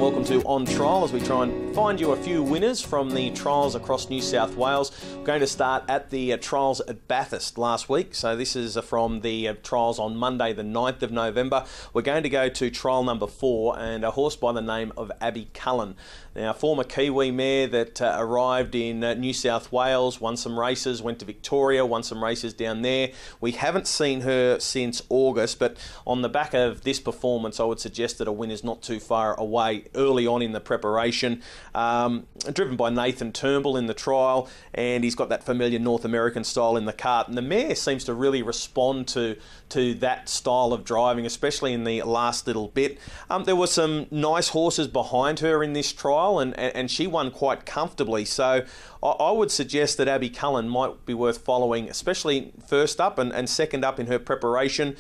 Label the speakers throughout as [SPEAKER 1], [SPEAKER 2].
[SPEAKER 1] welcome to On Trial as we try and find you a few winners from the trials across New South Wales. We're going to start at the trials at Bathurst last week. So this is from the trials on Monday the 9th of November. We're going to go to trial number 4 and a horse by the name of Abby Cullen. Now, a former Kiwi mare that arrived in New South Wales, won some races, went to Victoria, won some races down there. We haven't seen her since August, but on the back of this performance, I would suggest that a win is not too far away early on in the preparation. Driven by Nathan Turnbull in the trial, and he's got that familiar North American style in the cart, and the mare seems to really respond to that style of driving, especially in the last little bit. There were some nice horses behind her in this trial, and she won quite comfortably. So I would suggest that Abby Cullen might be worth following, especially first up and second up in her preparation.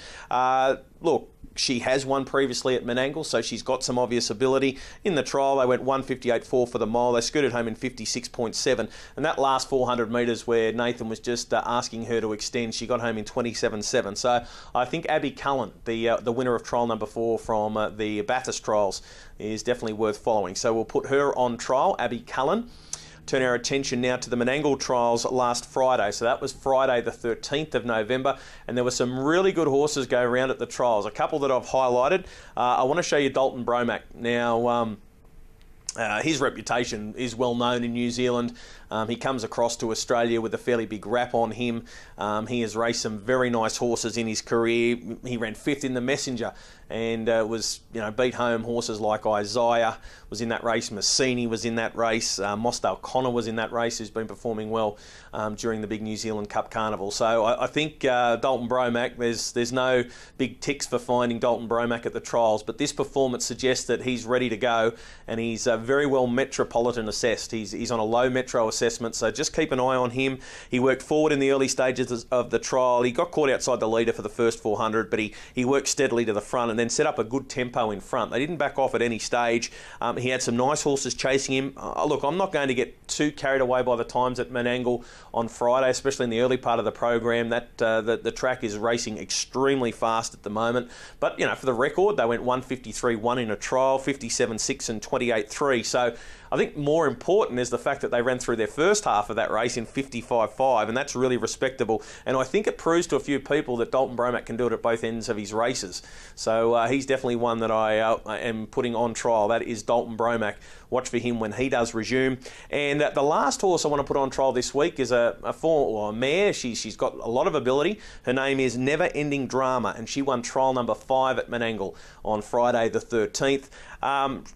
[SPEAKER 1] Look, she has won previously at Menangle, so she's got some obvious ability. In the trial, they went 1:58.4 for the mile. They scooted home in 56.7. And that last 400 metres where Nathan was just asking her to extend, she got home in 27.7. So I think Abby Cullen, the winner of trial number 4 from the Bathurst trials, is definitely worth following. So we'll put her on trial, Abby Cullen. Turn our attention now to the Menangle trials last Friday. So that was Friday the 13th of November, and there were some really good horses go around at the trials. A couple that I've highlighted. I want to show you Dalton Bromack. Now, his reputation is well known in New Zealand. He comes across to Australia with a fairly big rap on him. He has raced some very nice horses in his career. He ran 5th in the Messenger and beat home horses like Isaiah was in that race. Massini was in that race. Mosdale Connor was in that race, who's been performing well during the big New Zealand Cup Carnival. So I think Dalton Bromack, there's no big ticks for finding Dalton Bromack at the trials, but this performance suggests that he's ready to go, and he's very well metropolitan assessed. He's on a low metro assessment, so just keep an eye on him. He worked forward in the early stages of the trial. He got caught outside the leader for the first 400, but he worked steadily to the front and then set up a good tempo in front. They didn't back off at any stage. He had some nice horses chasing him. Look, I'm not going to get too carried away by the times at Menangle on Friday, especially in the early part of the program. That the track is racing extremely fast at the moment. But, for the record, they went 1:53.1 in a trial, 57.6 and 28.3. So I think more important is the fact that they ran through their first half of that race in 55.5, and that's really respectable. And I think it proves to a few people that Dalton Bromack can do it at both ends of his races. So he's definitely one that I am putting on trial. That is Dalton Bromack. Watch for him when he does resume. And the last horse I want to put on trial this week is a mare. She's got a lot of ability. Her name is Never Ending Drama, and she won trial number 5 at Menangle on Friday the 13th.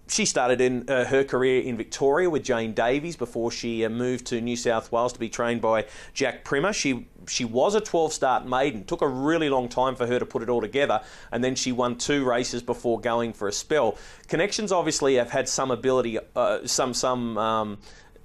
[SPEAKER 1] She started in her career in Victoria with Jane Davies before she moved to New South Wales to be trained by Jack Primmer. She was a 12-start maiden. Took a really long time for her to put it all together, and then she won 2 races before going for a spell. Connections obviously have had some ability, some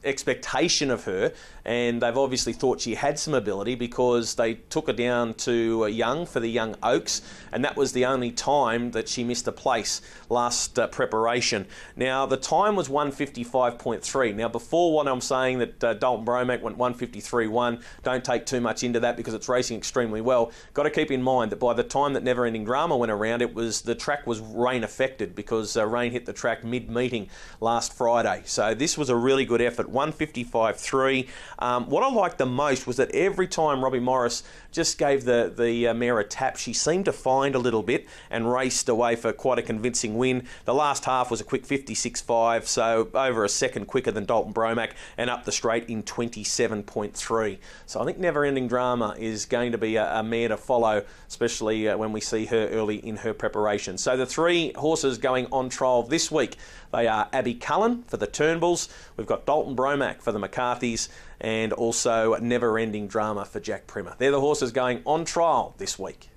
[SPEAKER 1] expectation of her, and they've obviously thought she had some ability because they took her down to Young for the Young Oaks, and that was the only time that she missed a place last preparation. Now, the time was 1:55.3. Now, before what I'm saying that Dalton Bromack went 1:53.1, don't take too much into that because it's racing extremely well. Got to keep in mind that by the time that Never Ending Drama went around, the track was rain affected because rain hit the track mid-meeting last Friday. So this was a really good effort. 1:55.3. What I liked the most was that every time Robbie Morris just gave the mare a tap, she seemed to find a little bit and raced away for quite a convincing win. The last half was a quick 56.5, so over a second quicker than Dalton Bromack, and up the straight in 27.3. So I think Never Ending Drama is going to be a mare to follow, especially when we see her early in her preparation. So the 3 horses going on trial this week, they are Abby Cullen for the Turnbulls, we've got Dalton Bromack for the McCarthys, and also Never Ending Drama for Jack Primmer. They're the horses going on trial this week.